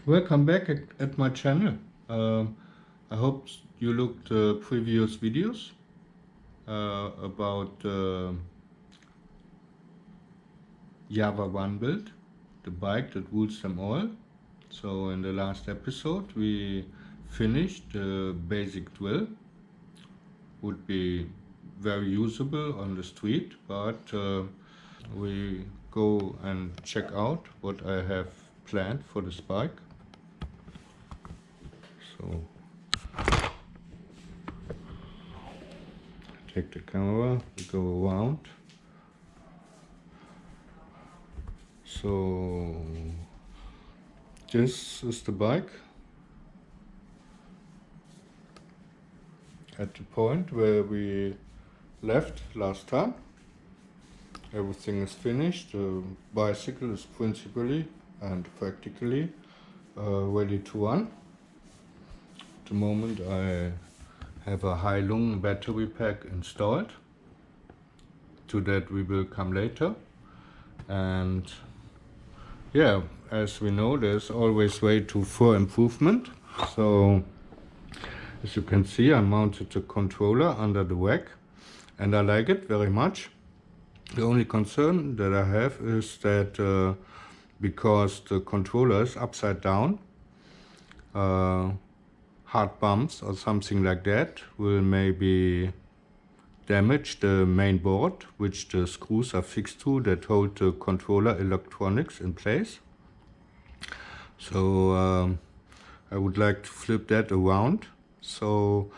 Welcome back at my channel. I hope you looked previous videos about Java 1 build, the bike that rules them all. So in the last episode we finished the basic drill. Would be very usable on the street, but we go and check out what I have planned for this bike. So take the camera, we go around. So this is the bike at the point where we left last time. Everything is finished. The bicycle is principally and practically ready to run. At the moment I have a Heilung battery pack installed. To that we will come later. And yeah, as we know, there's always way for improvement. So as you can see, I mounted the controller under the rack and I like it very much. The only concern that I have is that because the controller is upside down, hard bumps or something like that will maybe damage the main board, which the screws are fixed to, that hold the controller electronics in place. So I would like to flip that around so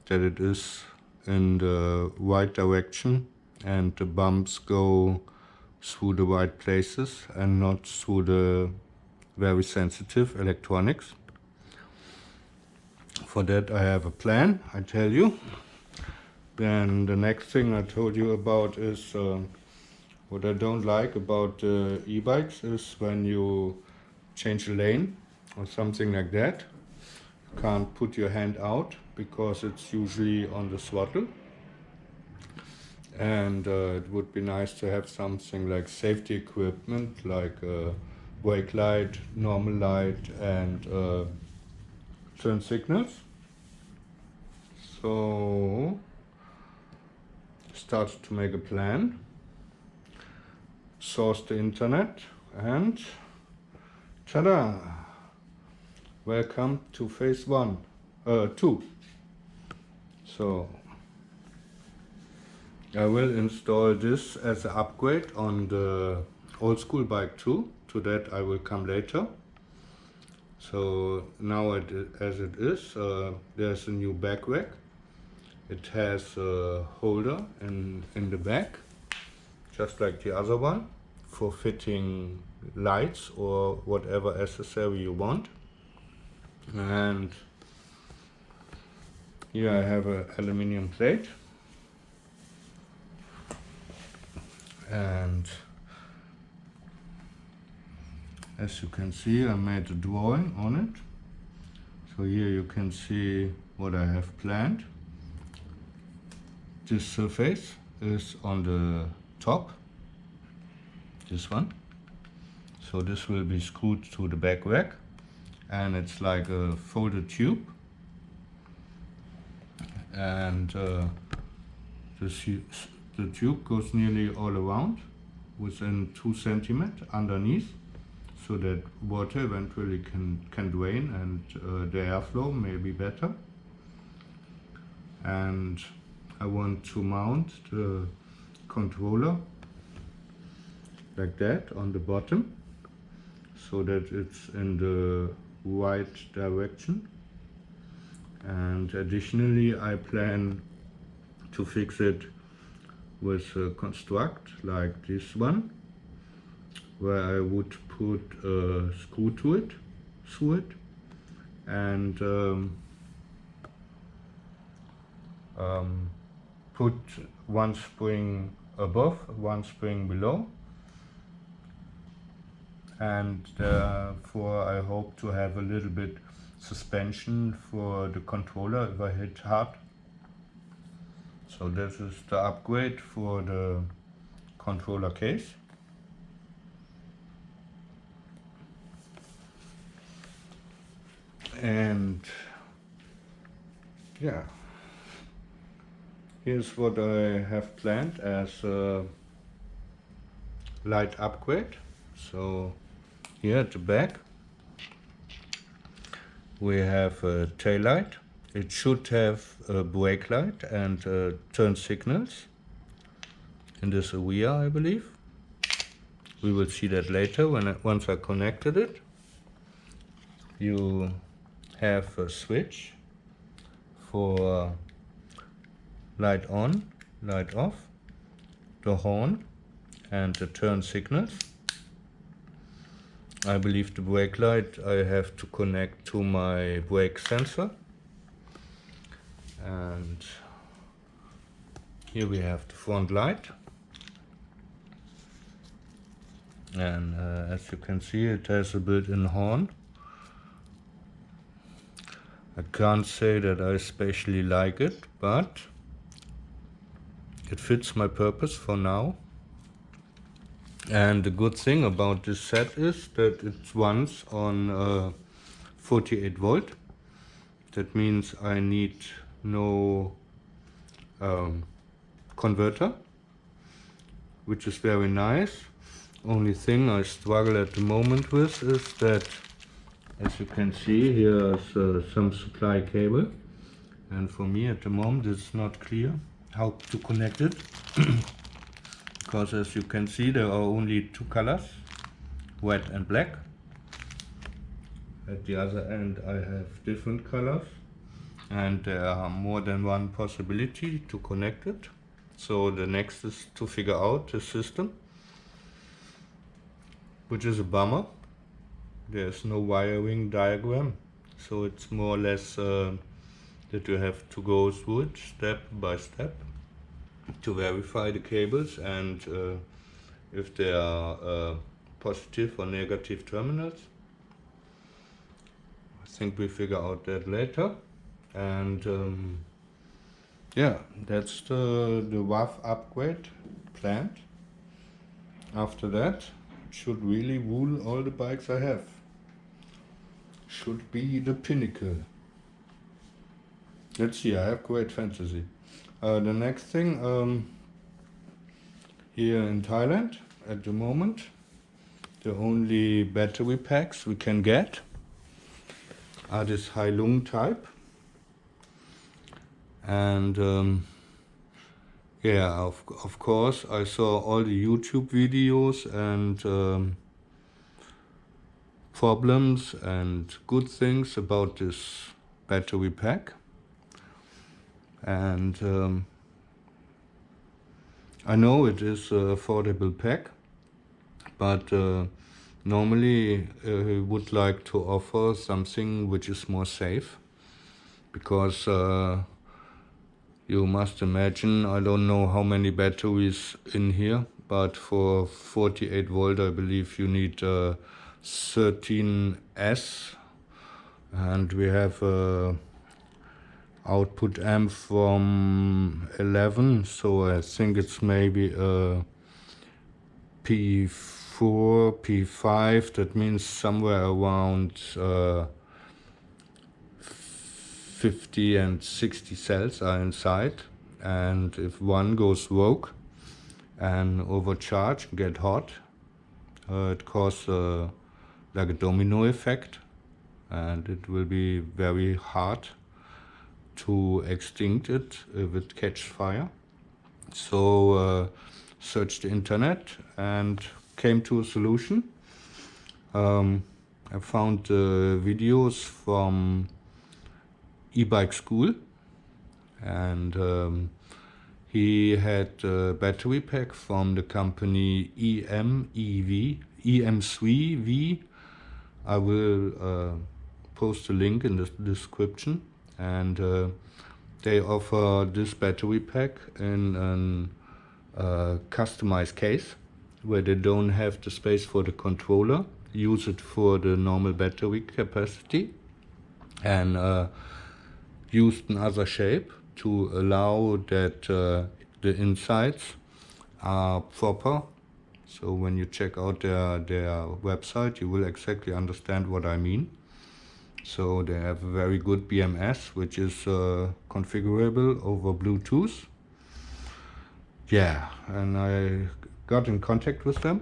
that it is in the right direction and the bumps go through the right places and not through the very sensitive electronics. For that I have a plan, I tell you. Then the next thing I told you about is what I don't like about e-bikes is when you change a lane or something like that. You can't put your hand out because it's usually on the throttle. And it would be nice to have something like safety equipment, like brake light, normal light, and turn signals. So started to make a plan, sourced the internet, and ta-da! Welcome to phase 2. So I will install this as an upgrade on the old school bike too. To that I will come later. So now as it is, there's a new back rack. It has a holder in the back, just like the other one, for fitting lights or whatever accessory you want. And here I have an aluminium plate. And as you can see, I made a drawing on it. So here you can see what I have planned. This surface is on the top, this one. So this will be screwed to the back rack, and it's like a folded tube. And the tube goes nearly all around within 2 centimeters underneath, so that water eventually can drain and the airflow may be better. And I want to mount the controller like that on the bottom so that it's in the right direction. And additionally I plan to fix it with a construct like this one, where I would put a screw through it, and put one spring above, one spring below, and therefore I hope to have a little bit suspension for the controller if I hit hard. So this is the upgrade for the controller case. And yeah, here's what I have planned as a light upgrade. So here at the back we have a tail light. It should have a brake light and turn signals in this area, I believe. We will see that later once I connected it. You have a switch for light on, light off, the horn and the turn signals. I believe the brake light I have to connect to my brake sensor. And here we have the front light. And as you can see, it has a built-in horn. I can't say that I especially like it, but it fits my purpose for now. And the good thing about this set is that it runs on 48 volt. That means I need no converter, which is very nice. Only thing I struggle at the moment with is that, as you can see, here's some supply cable, and for me at the moment it's not clear how to connect it. Because as you can see, there are only two colors, red and black. At the other end I have different colors, and there are more than one possibility to connect it. So the next is to figure out the system, which is a bummer. There's no wiring diagram, so it's more or less that you have to go through it step by step to verify the cables and if there are positive or negative terminals. I think we figure out that later. And yeah, that's the WAV upgrade planned. After that, it should really rule all the bikes I have. Should be the pinnacle. Let's see, I have great fantasy. The next thing, here in Thailand at the moment, the only battery packs we can get are this Heilung type. And yeah, of course I saw all the YouTube videos and problems and good things about this battery pack. And I know it is an affordable pack, but normally I would like to offer something which is more safe, because you must imagine, I don't know how many batteries in here, but for 48 volt I believe you need 13S, and we have output amp from 11, so I think it's maybe a P4, P5, that means somewhere around 50 and 60 cells are inside, and if one goes rogue and overcharge, get hot, it causes like a domino effect, and it will be very hard to extinct it if it catches fire. So searched the internet and came to a solution. I found videos from e-bike school, and he had a battery pack from the company EM3V. I will post a link in the description. And they offer this battery pack in a customized case, where they don't have the space for the controller, use it for the normal battery capacity, and used another shape to allow that the insides are proper. So when you check out their website, you will exactly understand what I mean. So they have a very good BMS, which is configurable over Bluetooth. Yeah, and I got in contact with them,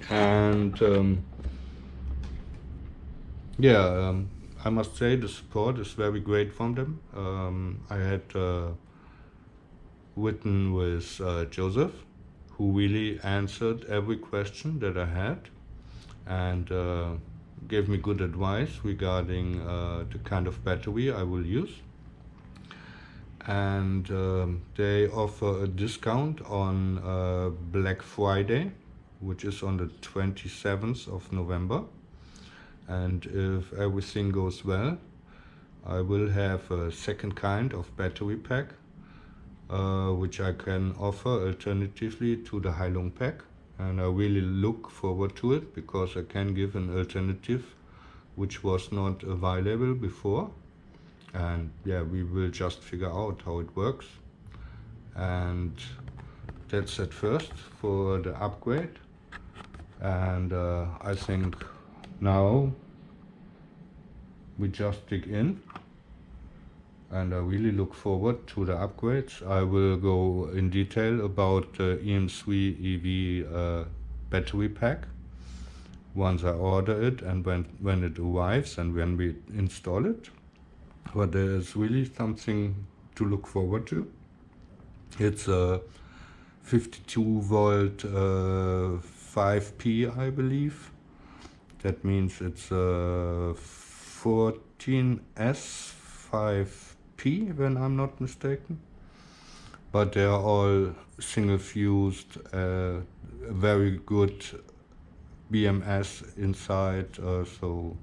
and I must say the support is very great from them. I had written with Joseph, who really answered every question that I had, and gave me good advice regarding the kind of battery I will use. And they offer a discount on Black Friday, which is on the 27th of November. And if everything goes well, I will have a second kind of battery pack, which I can offer alternatively to the Heilung pack. And I really look forward to it, because I can give an alternative which was not available before. And yeah, we will just figure out how it works. And that's at first for the upgrade. And I think now we just dig in, and I really look forward to the upgrades. I will go in detail about the EM3 EV battery pack once I order it, and when it arrives and when we install it. But there is really something to look forward to. It's a 52 volt 5P, I believe. That means it's a 14S5P, when I'm not mistaken. But they are all single fused, very good BMS inside, so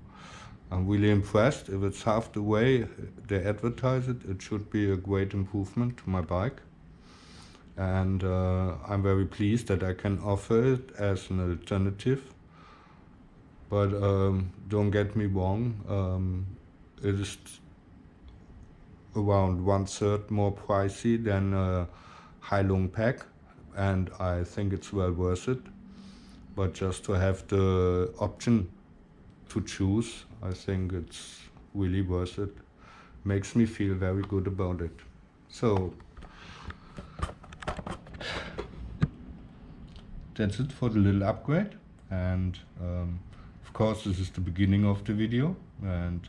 I'm really impressed. If it's half the way they advertise it, it should be a great improvement to my bike. And I'm very pleased that I can offer it as an alternative. But don't get me wrong, it is around 1/3 more pricey than a Heilung pack, and I think it's well worth it. But just to have the option to choose, I think it's really worth it. Makes me feel very good about it. So that's it for the little upgrade. And of course, this is the beginning of the video, and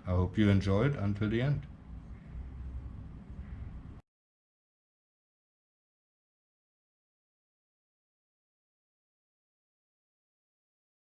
I hope you enjoy it until the end.